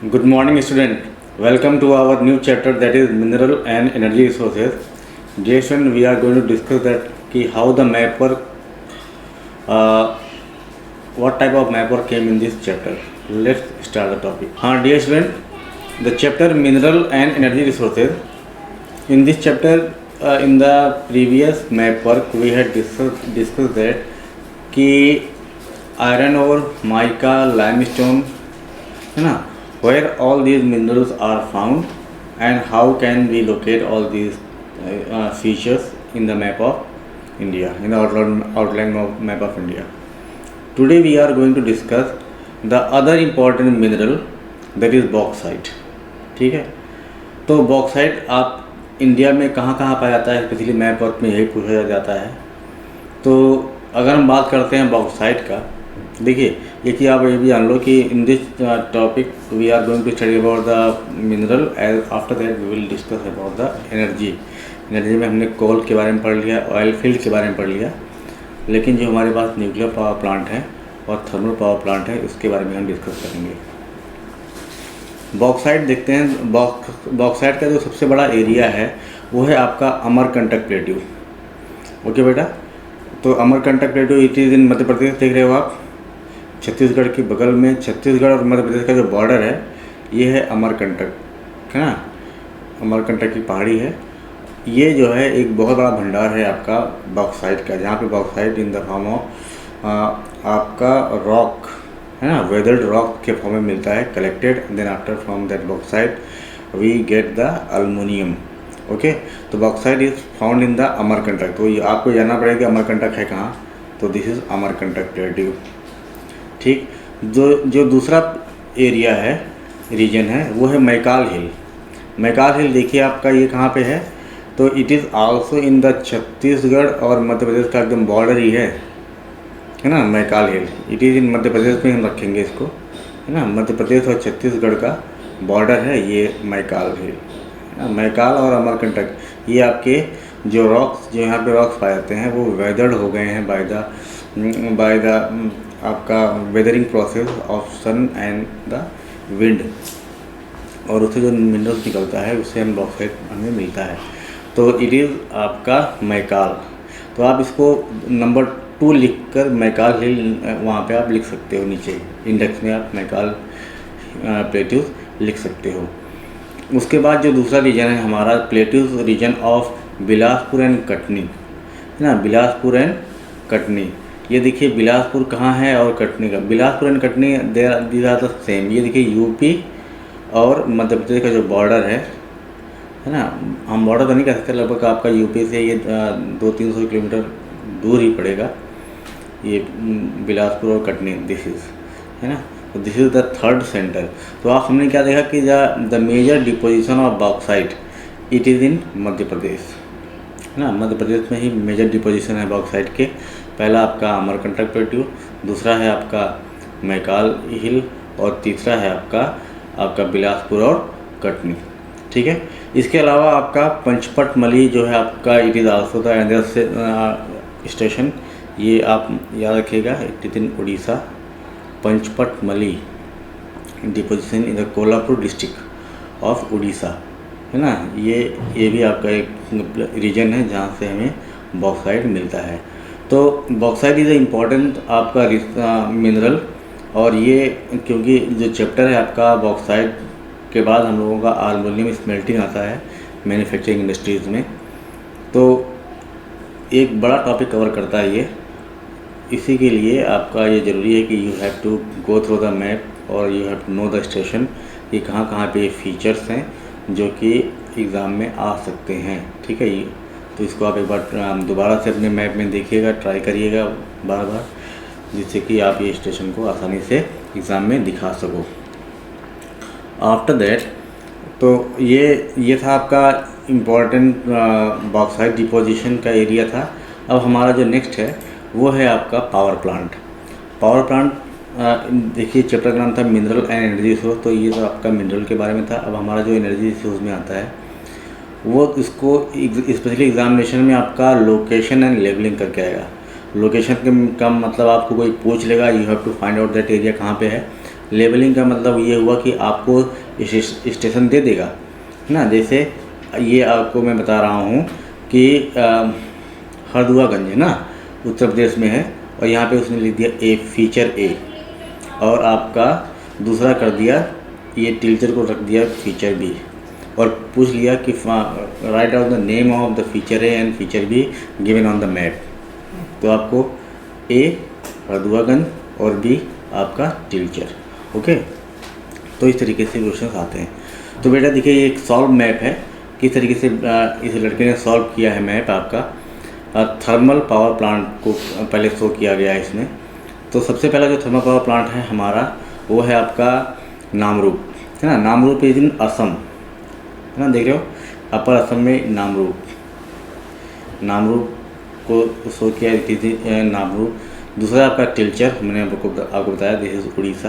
Good morning, student. Welcome to our new chapter, that is mineral and energy resources. Dear student, we are going to discuss that how the map work, uh, what type of map work came in this chapter. Let's start the topic. Dear student, the chapter mineral and energy resources. In this chapter, in the previous map work, we had discussed that कि iron ore, mica, limestone, है ना, where all these minerals are found and how can we locate all these features in the map of India, in the outline of map of India. Today we are going to discuss the other important mineral, that is bauxite. ठीक है, तो bauxite आप India में कहाँ कहाँ पाया जाता है, स्पेशली मैप वर्क में यही पूछा जाता है। तो अगर हम बात करते हैं बॉक्साइट का, देखिए ये कि आप ये भी जान लो कि in this topic we are going to study about the mineral, as after that we will discuss about the energy. Energy में हमने कोल के बारे में पढ़ लिया, ऑयल फील्ड के बारे में पढ़ लिया, लेकिन जो हमारे पास न्यूक्लियर पावर प्लांट है और थर्मल पावर प्लांट है उसके बारे में हम डिस्कस करेंगे। बॉक्साइट देखते हैं। बॉक्साइट का जो सबसे बड़ा एरिया है वो है आपका अमरकंटक प्लेट्यू। ओके बेटा, तो Amarkantak plateau it is in Madhya Pradesh, देख रहे हो आप, छत्तीसगढ़ के बगल में। छत्तीसगढ़ और मध्य प्रदेश का जो बॉर्डर है ये है अमरकंटक, है ना, अमरकंटक की पहाड़ी है। ये जो है एक बहुत बड़ा भंडार है आपका बॉक्साइट का, जहाँ पे bauxite in the form of आपका रॉक, है ना, वेदर्ड रॉक के फॉर्म में मिलता है, collected, then after from that bauxite we get the aluminium. Okay, तो bauxite is found in the Amarkantak. तो ये आपको जानना पड़ेगा कि अमरकंटक है कहाँ, तो दिस इज अमरकंटक प्लेट्यू। ठीक, जो दूसरा एरिया है, रीजन है, वो है मैकाल हिल। मैकाल हिल देखिए आपका ये कहाँ पे है, तो it is also in the Chhattisgarh और मध्य प्रदेश का एकदम बॉर्डर ही है ना, मैकाल हिल। It is in Madhya Pradesh में हम रखेंगे इसको, है ना, मध्य प्रदेश और छत्तीसगढ़ का बॉर्डर है ये मैकाल हिल, है ना। मैकाल और अमरकंटक ये आपके जो रॉक्स, जो यहाँ पे रॉक्स पाए जाते हैं वो वेदर्ड हो गए हैं बाय द आपका weathering process of sun and the wind, और उससे जो मिनरल्स निकलता है उससे हम बॉक्साइट हमें मिलता है। तो इट इज़ आपका मैकाल। तो आप इसको नंबर 2 लिखकर मैकाल हिल वहाँ पे आप लिख सकते हो, नीचे इंडेक्स में आप मैकाल प्लेट्यूज लिख सकते हो। उसके बाद जो दूसरा रीजन है हमारा, plateaus region of Bilaspur and Katni, है ना, बिलासपुर एंड कटनी। ये देखिए बिलासपुर कहाँ है और कटनी का, Bilaspur and Katni these are the same. ये देखिए यूपी और मध्य प्रदेश का जो बॉर्डर है ना, हम बॉर्डर तो नहीं कह सकते, लगभग आपका यूपी से ये 200-300 किलोमीटर दूर ही पड़ेगा ये बिलासपुर और कटनी, दिस इज़, है ना। तो this is the third centre. तो आप हमने क्या देखा कि the major deposition of bauxite it is in Madhya Pradesh, है ना, मध्य प्रदेश में ही मेजर डिपोजिशन है बॉक्साइट के। पहला आपका अमरकंटक प्लेट्यू, दूसरा है आपका मैकाल हिल, और तीसरा है आपका बिलासपुर और कटनी। ठीक है, इसके अलावा आपका पंचपटमली जो है आपका, it is also the another station, ये आप याद रखिएगा, it is in Orissa. Panchpatmali deposition in the Kolhapur district of Orissa, है ना। ये भी आपका एक रीजन है जहाँ से हमें बॉक्साइट मिलता है। तो बॉक्साइट इज़ इम्पॉर्टेंट आपका मिनरल, और ये क्योंकि जो चैप्टर है आपका बॉक्साइट के बाद हम लोगों का अल्मोनियम स्मेल्टिंग आता है मैन्युफैक्चरिंग इंडस्ट्रीज़ में, तो एक बड़ा टॉपिक कवर करता है ये। इसी के लिए आपका ये ज़रूरी है कि you have to go through the map और you have to know the station, कि कहाँ कहाँ पे फीचर्स हैं जो कि एग्ज़ाम में आ सकते हैं। ठीक है, ये तो इसको आप एक बार दोबारा से अपने मैप में देखिएगा, ट्राई करिएगा बार बार, जिससे कि आप ये स्टेशन को आसानी से एग्ज़ाम में दिखा सको। आफ्टर दैट, तो ये था आपका इम्पॉर्टेंट बॉक्साइट डिपोजिशन का एरिया था। अब हमारा जो नेक्स्ट है वो है आपका पावर प्लांट। पावर प्लांट देखिए चैप्टर का नाम था मिनरल एंड एनर्जी रिसोर्स, तो ये तो आपका मिनरल के बारे में था। अब हमारा जो एनर्जी रिसोर्स में आता है वो इसको स्पेशली एग्जामिनेशन में आपका लोकेशन एंड लेवलिंग करके आएगा। लोकेशन का मतलब आपको कोई पूछ लेगा, you have to find out that area कहाँ पे है, लेबलिंग का मतलब ये हुआ कि आपको स्टेशन दे देगा, है ना। जैसे ये आपको मैं बता रहा हूँ कि हरदुआगंज है ना, उत्तर प्रदेश में है, और यहाँ पे उसने लिख दिया ए, फीचर ए, और आपका दूसरा कर दिया ये टीचर को रख दिया फीचर बी, और पूछ लिया कि right out the name of the feature A and feature be given on the map. तो आपको ए हरदुआगंज और बी आपका टीचर। ओके, तो इस तरीके से क्वेश्चन आते हैं। तो बेटा देखिए ये एक सॉल्व मैप है, किस तरीके से इस लड़के ने सॉल्व किया है मैप आपका। थर्मल पावर प्लांट को पहले शो किया गया है इसमें। तो सबसे पहला जो थर्मल पावर प्लांट है हमारा वो है आपका नामरूप, है ना। नामरूप इज इन असम, है ना, देख रहे हो अपर असम में नामरूप को शो किया नामरूप। दूसरा आपका टिलचर, मैंने आपको बताया दिस इज उड़ीसा,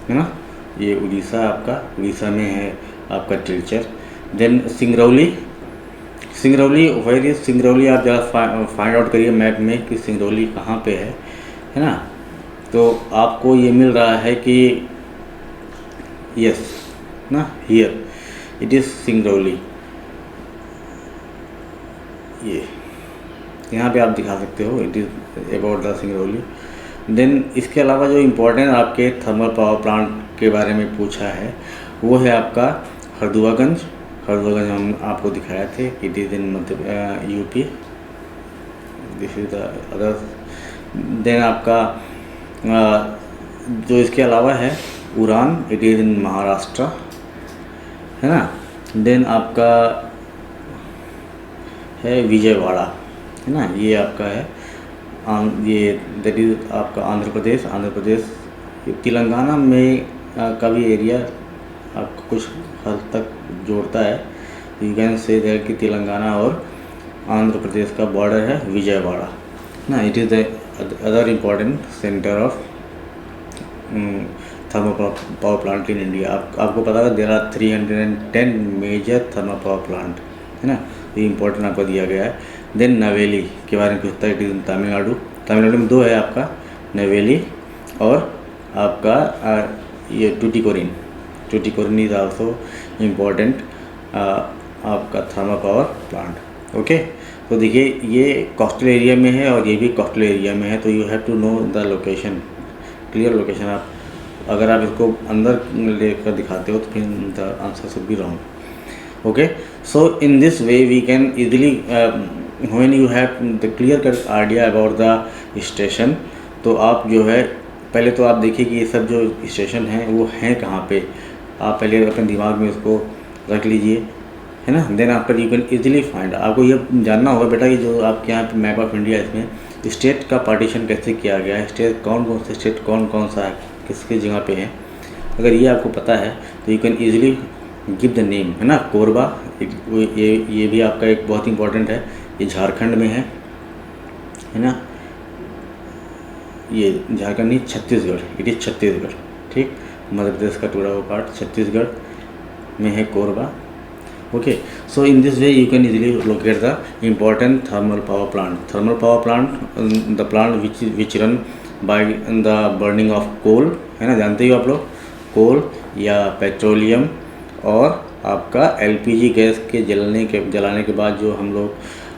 है ना, ये उड़ीसा में है आपका Talcher. Then Singrauli where is Singrauli, आप ज़रा फाइंड आउट करिए मैप में कि सिंगरौली कहाँ पे है ना। तो आपको ये मिल रहा है कि यस ना, हियर इट इज़ सिंगरौली, ये यहाँ पे आप दिखा सकते हो, it is about the Singrauli. Then इसके अलावा जो इम्पोर्टेंट आपके थर्मल पावर प्लांट के बारे में पूछा है वो है आपका हरदुआगंज हम आपको दिखाए थे, it is in Madhya UP, this is the other. Then आपका जो इसके अलावा है उड़ान, इट इज़ इन महाराष्ट्र, है ना। देन आपका है विजयवाड़ा, है ना, ये आपका है ये दैट इज़ आपका आंध्र प्रदेश। तेलंगाना में का भी एरिया आपको कुछ हद तक जोड़ता है। यू कैन से दैट कि तेलंगाना और आंध्र प्रदेश का बॉर्डर है विजयवाड़ा ना। It is the other important centre of thermal power plant in India. आपको पता है there are 310 major thermal power plant, है ना, ये इम्पोर्टेंट आपको दिया गया है। देन नवेली के बारे में पूछता है, इट इज़ इन तमिलनाडु में दो है आपका, नवेली और आपका ये टूटिकोरिन इज आल्सो इम्पोर्टेंट आपका थर्मल पावर प्लांट। ओके, तो देखिए ये कोस्टल एरिया में है और ये भी कोस्टल एरिया में है, तो you have to know the location, clear location. आप अगर आप इसको अंदर लेकर दिखाते हो तो फिर the answer should be wrong. Okay, so in this way we can easily when you have the clear cut idea about the station, तो आप जो है पहले तो आप देखिए कि ये सब जो स्टेशन हैं वो हैं कहाँ पे, आप पहले अपने दिमाग में उसको रख लीजिए, है ना। Then after you can easily find. आपको ये जानना होगा बेटा कि जो आपके यहाँ पे मैप ऑफ इंडिया इसमें स्टेट का पार्टीशन कैसे किया गया है, स्टेट कौन कौन से स्टेट कौन सा है, किसकी जगह पे है। अगर ये आपको पता है तो you can easily give the name, है ना। कोरबा ये भी आपका एक बहुत इंपॉर्टेंट है, ये झारखंड में है ना, ये झारखंड नहीं छत्तीसगढ़, इट इज़ छत्तीसगढ़, ठीक, मध्य प्रदेश का टुकड़ा हुआ पार्ट छत्तीसगढ़ में है Korba. Okay, so in this way you can easily locate the important thermal power plant the plant which run by the burning of coal, है ना, जानते हो आप लोग, कोल या पेट्रोलियम और आपका एलपीजी गैस के जलाने के बाद जो हम लोग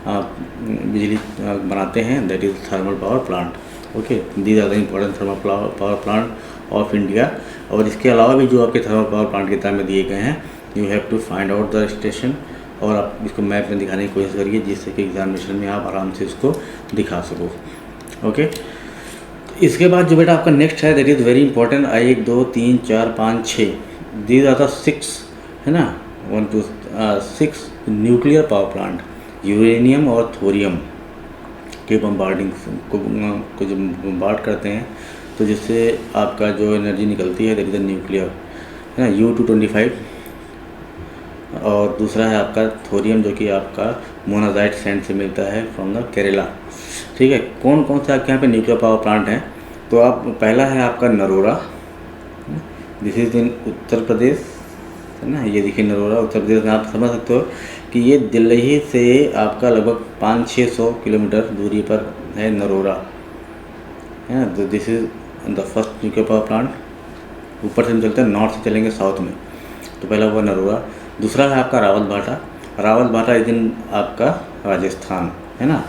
बिजली बनाते हैं, that is thermal power plant. Okay, these are the important thermal power plant of India. और इसके अलावा भी जो आपके थर्मल पावर प्लांट किताब में दिए गए हैं, you have to find out the station, और आप इसको मैप में दिखाने की कोशिश करिए जिससे कि एग्जामिनेशन में आप आराम से इसको दिखा सको। ओके, इसके बाद जो बेटा आपका नेक्स्ट है that is very important, 1 2 3 4 5 6 these are the 6, है ना, 1 2 6 न्यूक्लियर पावर प्लांट, यूरेनियम और थोरियम के बम्बार्डिंग को जब बम्बार्ड करते हैं तो जिससे आपका जो एनर्जी निकलती है दैट इज़ द न्यूक्लियर, है ना, U-225। और दूसरा है आपका थोरियम जो कि आपका मोनाजाइट सैंड से मिलता है फ्रॉम द केरला, ठीक है। कौन कौन से आपके यहाँ पे न्यूक्लियर पावर प्लांट हैं, तो आप पहला है आपका Narora, this is in Uttar Pradesh, है ना, ये देखिए नरोरा उत्तर प्रदेश में। आप समझ सकते हो कि ये दिल्ली से आपका लगभग 500-600 किलोमीटर दूरी पर है नरोरा, है ना। तो this is the first nuclear power plant, ऊपर से हम चलते हैं नॉर्थ से चलेंगे साउथ में। तो पहला हुआ नरोरा, दूसरा है आपका रावत भाटा। रावत भाटा इस दिन आपका राजस्थान है ना,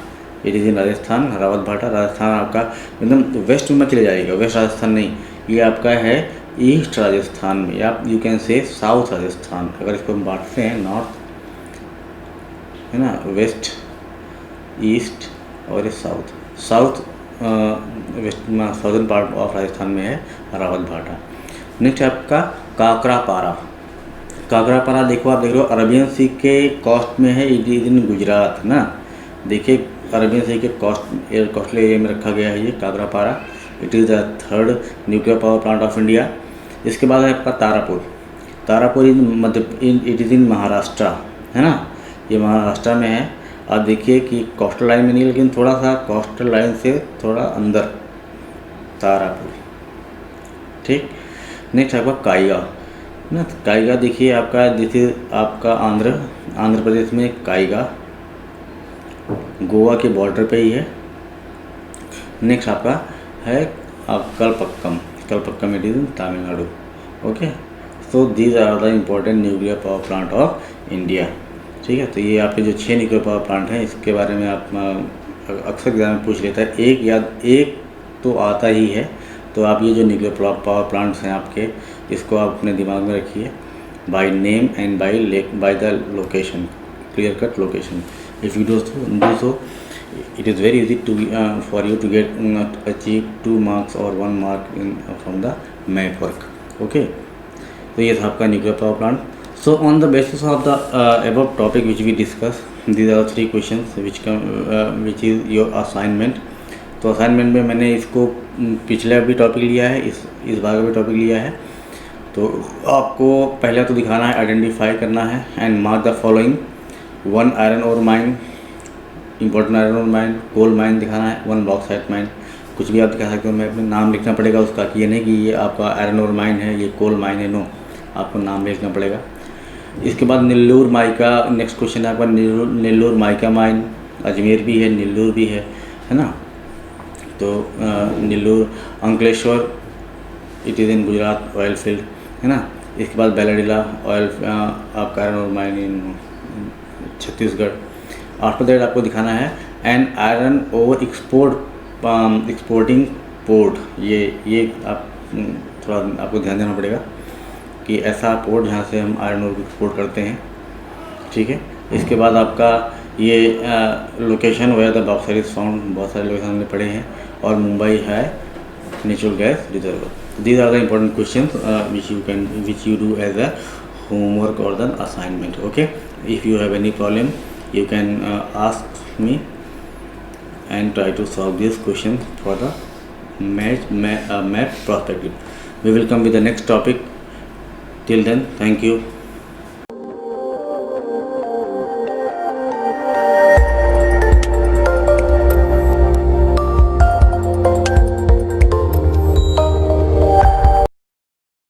इट इज़ इन राजस्थान। रावत भाटा राजस्थान आपका एकदम वेस्ट में चले जाएगा, वेस्ट राजस्थान नहीं, ये आपका है ईस्ट राजस्थान में, या you can say south Rajasthan. अगर इसको हम बांटते हैं नॉर्थ है ना, वेस्ट, ईस्ट और south, south west southern part of Rajasthan में है रावत भाटा। नेक्स्ट आपका काकरापारा। काकरापारा देखो, आप देख रहे हो अरबियन सी के कोस्ट में है, इट इज इन गुजरात ना। देखिए अरबियन सी के कोस्टल एरिया में रखा गया है ये Kakrapar. It is the 3rd nuclear power plant of India. इसके बाद है आपका तारापुर। तारापुर इट इज़ इन महाराष्ट्र है ना, ये महाराष्ट्र में है। आप देखिए कि कोस्टल लाइन में नहीं, लेकिन थोड़ा सा कोस्टल लाइन से थोड़ा अंदर तारापुर, ठीक। नेक्स्ट आपका काइगा ना, काइगा देखिए आपका, दिस इज आपका आंध्र प्रदेश में काइगा, गोवा के बॉर्डर पे ही है। नेक्स्ट आपका है Kalpakkam, it is in Tamil Nadu. Okay, so these are the important nuclear power plant of India, ठीक है। तो ये आपके जो 6 न्यूक्लियर पावर प्लांट हैं, इसके बारे में आप अक्सर एग्जाम में पूछ लेता है, एक तो आता ही है। तो आप ये जो न्यूक्लियर पावर प्लांट्स हैं आपके, इसको आप अपने दिमाग में रखिए, by name and by the location, clear cut location. If you do so, it is very easy to for you to get achieve 2 marks or 1 mark from the math work. Okay, so ये था आपका nuclear power plant. So on the basis of the above topic which we discussed, these are 3 questions which is your assignment. तो assignment में मैंने इसको पिछले भी topic लिया है, इस बार का भी टॉपिक लिया है। तो आपको पहले तो दिखाना है, आइडेंटिफाई करना है and mark the following. 1 iron ore mine, important iron ore mine, coal mine दिखाना है, 1 बॉक्साइट माइन। कुछ भी आप दिखा सकते हो, मैं अपना नाम लिखना पड़ेगा उसका, कि ये नहीं कि ये आपका आयरन ओर माइन है, ये कोल माइन है, नो, आपको नाम लिखना पड़ेगा। इसके बाद नेल्लोर माइका, नेक्स्ट क्वेश्चन है आपका नेल्लोर माइका माइन, अजमेर भी है, नेल्लोर भी है ना। तो Nellore, Ankleshwar, it is in Gujarat, oil field है ना। इसके बाद बेलाडीला ऑयल आपका iron ore mine in Chhattisgarh. After that आपको दिखाना है an iron over exporting port. ये आप थोड़ा आपको ध्यान देना पड़ेगा कि ऐसा पोर्ट जहाँ से हम आयरन ओवर एक्सपोर्ट करते हैं, ठीक है। इसके बाद आपका ये location where the bauxite is found, बहुत सारे लोकेशन हमने पढ़े हैं, और मुंबई है natural gas reserve. These are the important question which you do as a homework or the assignment. Okay, if you have any problem you can ask me and try to solve this question for the math perspective. We will come with the next topic. Till then, thank you.